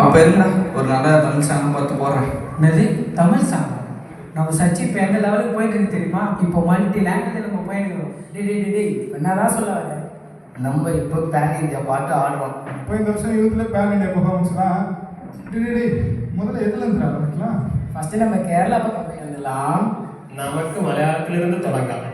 அப்போ என்ன ஒரு நல்ல தமிழ் சாங் பார்த்து போடுறேன். என்னது தமிழ் சாங்? நம்ம சச்சி இப்போ எந்த லெவலுக்கு போயிட்டு தெரியுமா? இப்போ மல்டி லாங்குவேஜ் நம்ம போயிருக்கிறோம். டே என்னதான் சொல்ல வர? நம்ம இப்போ பேன் இந்தியா பாட்டு ஆடுறோம். இப்போ இந்த வருஷம் யூத்தில் பேன் இண்டியா பர்ஃபார்மன்ஸ்லாம் முதல்ல எதுல இருந்து ஆரம்பிக்கலாம்? ஃபர்ஸ்ட் நம்ம கேரளா பக்கம் போய் வந்துடலாம். நமக்கு மலையாளத்திலிருந்து தொடங்கலாம்.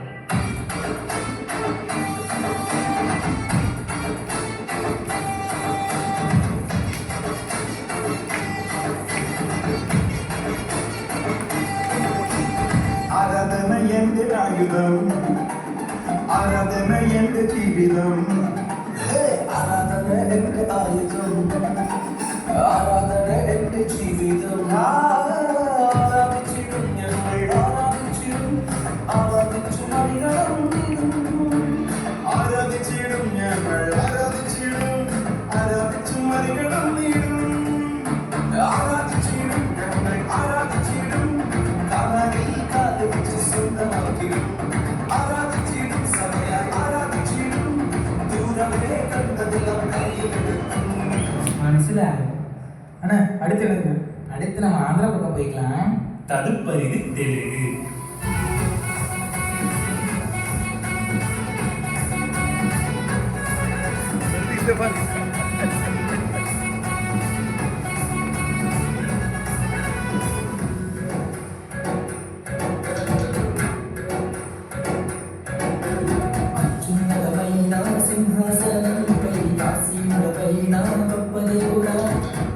ആരാധന എന്റെ ആയുധം, ആരാധന എന്റെ ജീവിതം, ആരാധന എന്റെ ആയുധം, ആരാധന എന്റെ ജീവിതം. ആരാധിച്ചിടും ഞങ്ങൾ, ആരാധിച്ചിടും, ആരാധിച്ചു മറികടം. ആരാധിച്ചിടും ഞങ്ങൾ, ആരാധിച്ചിടും, ആരാധിച്ചു മറികടം നേടും. ആരാധിച്ചിടും ഞങ്ങൾ, ആരാധിച്ചിടും, കമലിൽ കാലവെച്ച് സ്വന്തമാക്കിടും. ആരാധിച്ചിടും സമയായി, ആരാധിച്ചിടും, ദൂരമേ കണ്ടതെല്ലാം കയ്യിലെടുക്കും. மனசில் அண்ணா அடுத்து நம்ம ஆந்திரா பக்கம் போய்க்கலாம். தடுப்பரிது தெலுங்கு. అత్యున్నతమైన సింహాసనంపై ఆసీనుడవైన గొప్ప దేవుడా,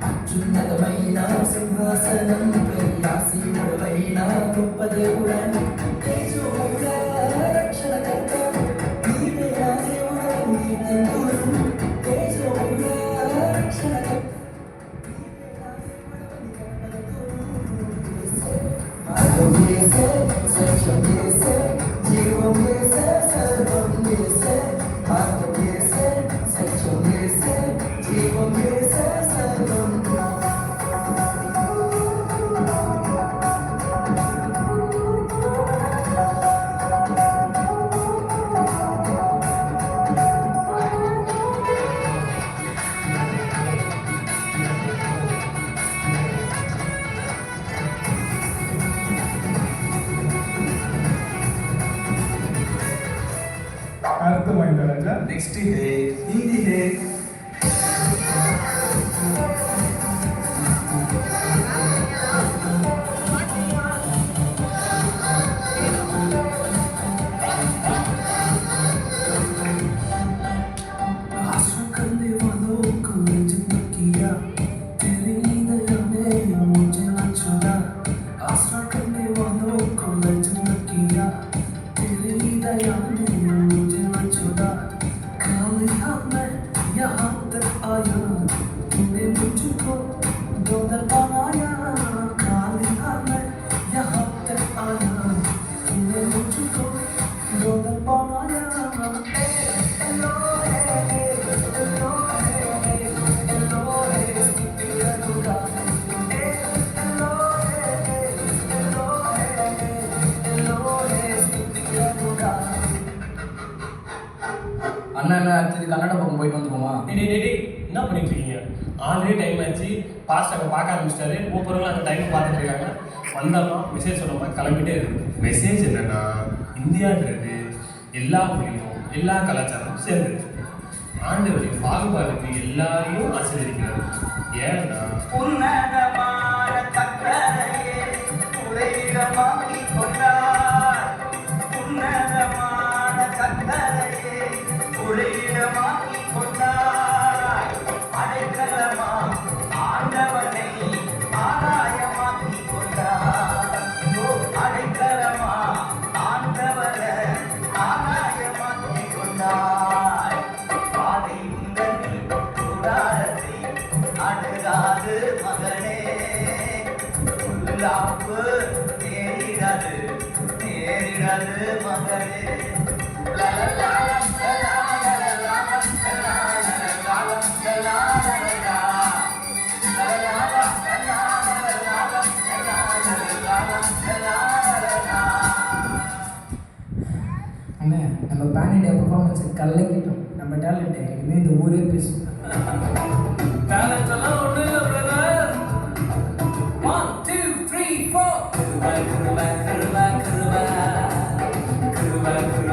అత్యున్నతమైన సింహాసనంపై ఆసీనుడవైన గొప్ప దేవుడా, తేజోమయుడా, రక్షణకర్త, నీవే నా దేవుడవు, నీ తండ్రుడు. తేజోమయుడా, రక్షణకర్త, నీవే నా దేవుడవు, నీ కర్తవ్యుడు. మార్గం యేసే, సత్యం యేసే, జీవం యేసే, సర్వం యేసే. మార్గం యేసే, సత్యం యేసే, జీవం యేసే, సర్వం. அர்த்தமாயிட்டா ராஜா? நெக்ஸ்ட் டே ஹிந்தி டே. आंसू करने वालों को जिंदा किया, तेरी दया ने मुझे न छोड़ा. आसरा करने वालों को जिंदा किया, तेरी दया ने मुझे न छोड़ा. खाली हाथ में यहाँ तक आया, तूने मुझको दो दर बनाया. खाली हाथ में यहाँ तक आया, तूने मुझको दो दर बनाया. அண்ணா என்ன அடுத்தது கன்னட பக்கம் போயிட்டு வந்துருவோமா? என்ன பண்ணிட்டு இருக்கீங்க? ஆல்ரெடி டைம் ஆச்சு. பாஸ்ட் அங்கே பார்க்க ஆரம்பிச்சிட்டாரு. ஒவ்வொருவங்களும் அந்த டைம் பார்த்துட்டு இருக்காங்க. வந்தோம்னா மெசேஜ் சொல்லாமல் கிளம்பிட்டே இருக்கு. மெசேஜ் என்னன்னா, இந்தியான்றது எல்லா மொழியும் எல்லா கலாச்சாரமும் சேர்ந்து ஆண்டவரின் பாகுபாடுக்கு எல்லாரையும் ஆசீர்வதிக்கிறார். ஏன்னா உன்னதமான கட்டளையே உறைவிடமாக்கி கொண்டார். உன்னதமான கட்டளையே உறைவிடமாக்கி கொண்டார். அடைக்கலமா ஆண்டவனை ஆதாயமாக்கி கொண்டார். அடைக்கலமா ஆண்டவரை ஆதாயமாக்கி கொண்டார். பாதை உங்கள் கூடாரத்தை அணுகாது மகனே, உள்ளாப்பு நேரிடாது மகனே. அண்ணே நம்ம பேன் இண்டியா பர்ஃபார்மன்ஸ் கலக்கிட்டோம். நம்ம டேலண்ட்டை இனிமேல் இந்த ஊரே பேசும். டேலண்ட் எல்லாம் ஒன்றும் இல்லை பிரதர். life